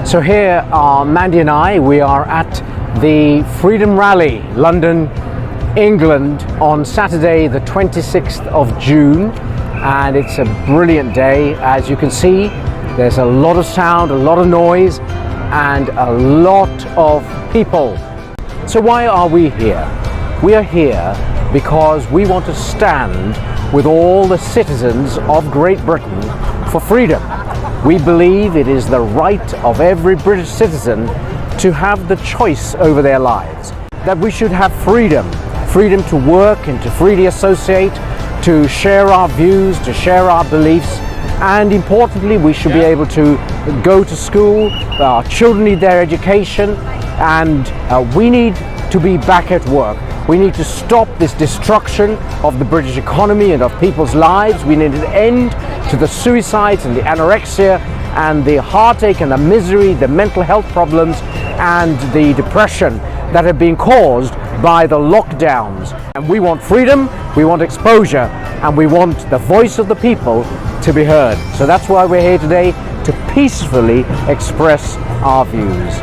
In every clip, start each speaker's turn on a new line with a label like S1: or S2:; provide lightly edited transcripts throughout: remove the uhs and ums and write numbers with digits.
S1: So here are Mandy and I. We are at the Freedom Rally, London, England, on Saturday the 26th of June, and it's a brilliant day. As you can see, there's a lot of sound, a lot of noise, and a lot of people. So why are we here? We are here because we want to stand with all the citizens of Great Britain for freedom. We believe it is the right of every British citizen to have the choice over their lives, that we should have freedom to work and to freely associate, to share our views, to share our beliefs, and importantly, we should be able to go to school. Our children need their education, and we need to be back at work. We need to stop this destruction of the British economy and of people's lives. We need an end to the suicides and the anorexia and the heartache and the misery, the mental health problems and the depression that have been caused by the lockdowns. And we want freedom, we want exposure, and we want the voice of the people to be heard. So that's why we're here today, to peacefully express our views.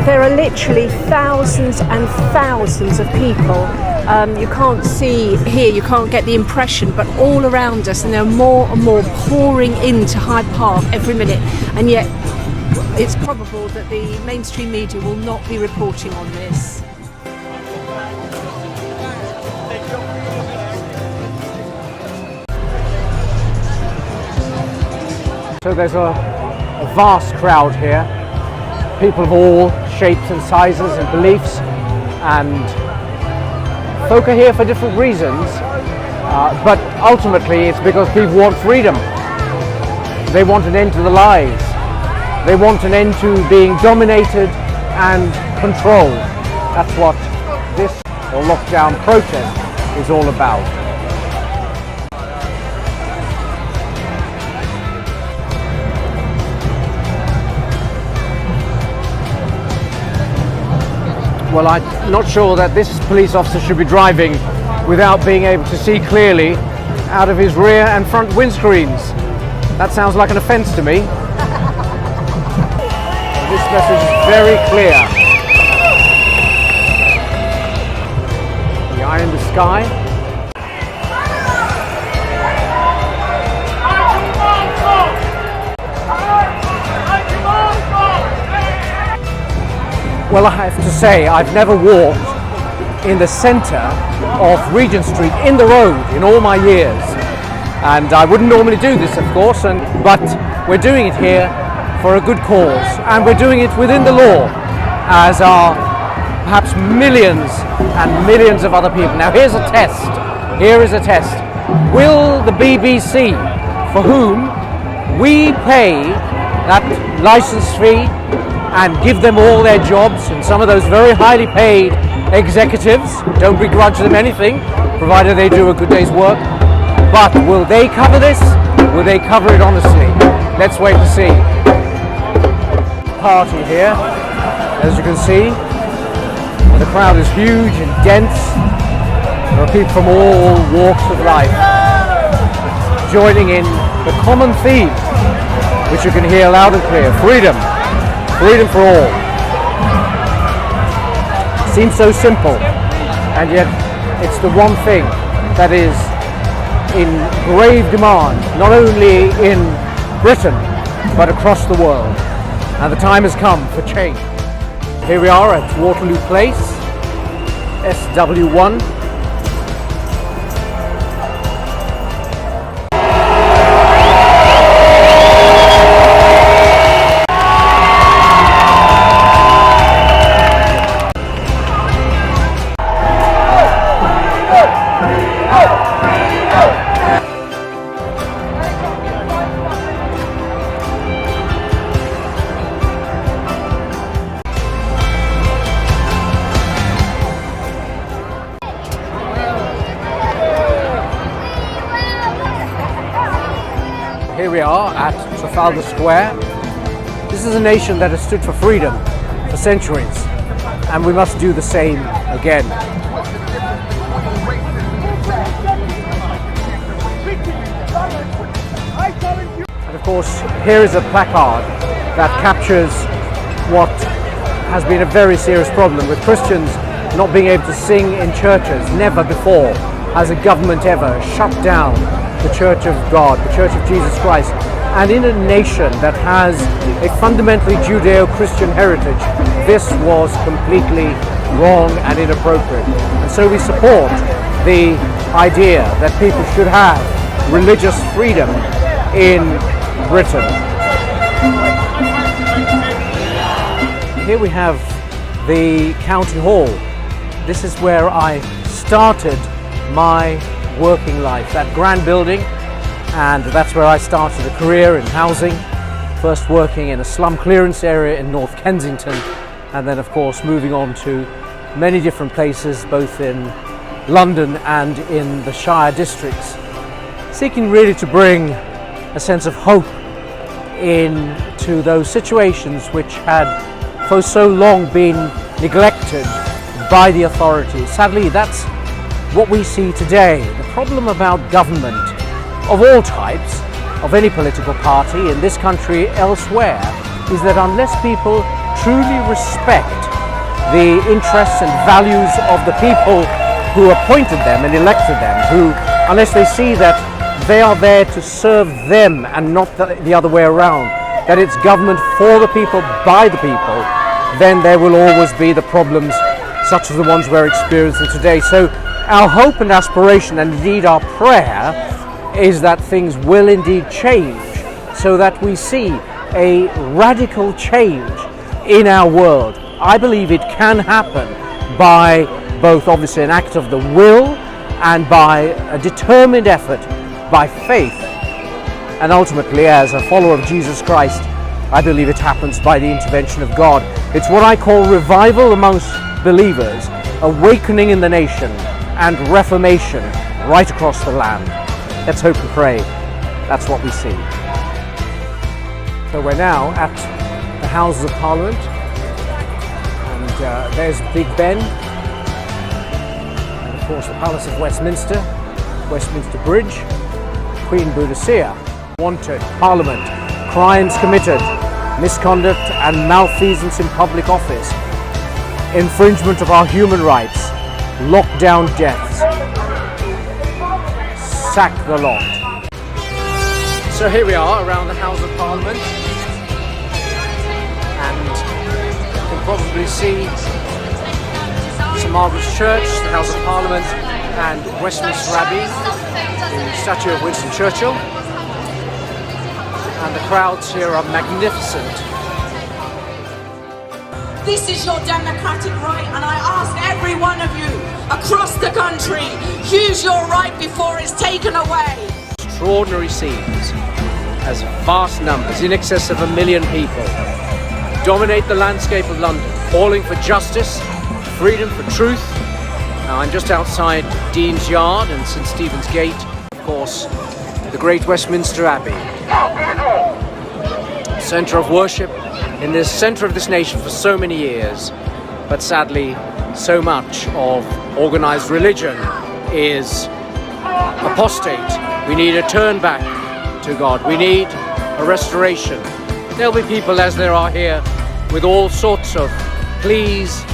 S2: There are literally thousands and thousands of people. You can't see here, you can't get the impression, but all around us, and there are more and more pouring into Hyde Park every minute, and yet it's probable that the mainstream media will not be reporting on this.
S1: So there's a vast crowd here, people of all shapes and sizes and beliefs, and folk are here for different reasons, but ultimately it's because people want freedom. They want an end to the lies. They want an end to being dominated and controlled. That's what this lockdown protest is all about. Well, I'm not sure that this police officer should be driving without being able to see clearly out of his rear and front windscreens. That sounds like an offence to me. This message is very clear. The eye in the sky. Well, I have to say, I've never walked in the centre of Regent Street, in the road, in all my years. And I wouldn't normally do this, of course, but we're doing it here for a good cause. And we're doing it within the law, as are perhaps millions and millions of other people. Now, here's a test. Here is a test. Will the BBC, for whom we pay that licence fee and give them all their jobs, and some of those very highly paid executives, don't begrudge them anything, provided they do a good day's work, but will they cover this? Will they cover it honestly? Let's wait and see. Party here, as you can see, the crowd is huge and dense. There are people from all walks of life joining in the common theme, which you can hear loud and clear: freedom. Freedom for all. Seems so simple, and yet it's the one thing that is in grave demand, not only in Britain, but across the world. And the time has come for change. Here we are at Waterloo Place, SW1. Here we are at Trafalgar Square. This is a nation that has stood for freedom for centuries, and we must do the same again. And of course, here is a placard that captures what has been a very serious problem with Christians not being able to sing in churches. Never before has a government ever shut down the Church of God, the Church of Jesus Christ. And in a nation that has a fundamentally Judeo-Christian heritage, this was completely wrong and inappropriate. And so we support the idea that people should have religious freedom in Britain. Here we have the County Hall. This is where I started my working life, that grand building, and that's where I started a career in housing, first working in a slum clearance area in North Kensington, and then of course moving on to many different places, both in London and in the Shire districts, seeking really to bring a sense of hope into those situations which had for so long been neglected by the authorities. Sadly, that's what we see today. The problem about government of all types, of any political party in this country, elsewhere, is that unless people truly respect the interests and values of the people who appointed them and elected them, unless they see that they are there to serve them and not the other way around, that it's government for the people, by the people, then there will always be the problems such as the ones we're experiencing today. So our hope and aspiration, and indeed our prayer, is that things will indeed change, so that we see a radical change in our world. I believe it can happen by both obviously an act of the will and by a determined effort, by faith, and ultimately as a follower of Jesus Christ, I believe it happens by the intervention of God. It's what I call revival amongst believers, awakening in the nation, and reformation right across the land. Let's hope and pray that's what we see. So we're now at the Houses of Parliament, and there's Big Ben, and of course the Palace of Westminster, Westminster Bridge, Queen Boadicea. Wanted, Parliament, crimes committed, misconduct and malfeasance in public office, infringement of our human rights, lockdown deaths. Sack the lot. So here we are around the House of Parliament, and you can probably see St Margaret's Church, the House of Parliament, and Westminster Abbey, the statue of Winston Churchill. And the crowds here are magnificent.
S3: This is your democratic right, and I ask every one of you across the country, use your right before it's taken away.
S1: Extraordinary scenes as vast numbers, in excess of 1 million people, dominate the landscape of London, calling for justice, freedom, for truth. Now I'm just outside Dean's Yard and St Stephen's Gate, of course, the great Westminster Abbey, centre of worship in the centre of this nation for so many years, but sadly so much of organised religion is apostate. We need a turn back to God. We need a restoration. There'll be people, as there are here, with all sorts of pleas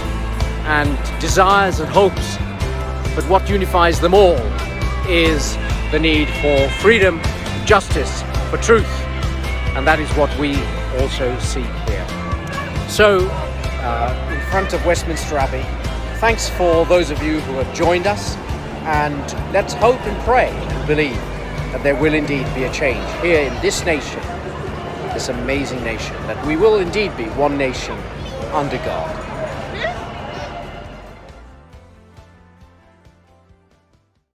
S1: and desires and hopes, but what unifies them all is the need for freedom, justice, for truth, and that is what we also seek here. So, in front of Westminster Abbey, thanks for those of you who have joined us, and let's hope and pray and believe that there will indeed be a change here in this nation, this amazing nation, that we will indeed be one nation under God.